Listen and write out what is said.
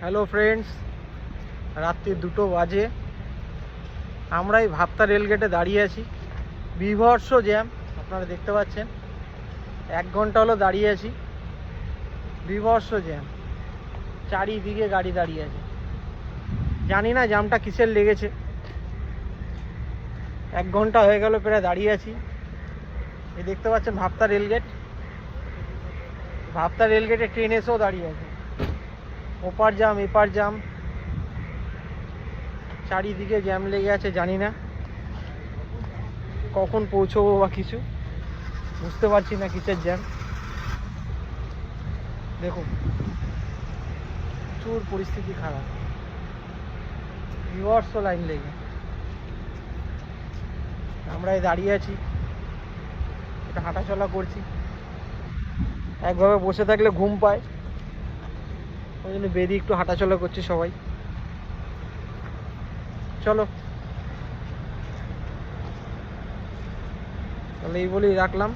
Hello friends, রাত্রি 2টো বাজে। আমরা এই ভাপ্তা রেলগেটে দাঁড়িয়ে আছি। বীভৎস জ্যাম, আপনারা দেখতে পাচ্ছেন। 1 ঘন্টা হলো দাঁড়িয়ে আছি। বীভৎস জ্যাম, চারিদিকে গাড়ি দাঁড়িয়ে আছে। জানি না জ্যামটা কিসের লেগেছে। 1 ঘন্টা হয়ে গেল প্রায় দাঁড়িয়ে আছি। এই দেখতে পাচ্ছেন ভাপ্তা রেলগেট। ভাপ্তা রেলগেটে ট্রেন এসেও দাঁড়িয়ে আছে। ওপার জাম এপার জাম, চারিদিকে জ্যাম লেগে আছে। জানি না কখন পৌঁছবো বা কিছু, বুঝতে পারছি না কিসের জ্যাম। দেখুন, প্রচুর পরিস্থিতি খারাপ, বীভৎস লাইন লেগে। আমরা এই দাঁড়িয়ে আছি, এটা হাঁটাচলা করছি। একভাবে বসে থাকলে ঘুম পায়, ওই জন্য বেরিয়ে একটু হাঁটাচলা করছি সবাই। চলো, তাহলে এই বলেই রাখলাম।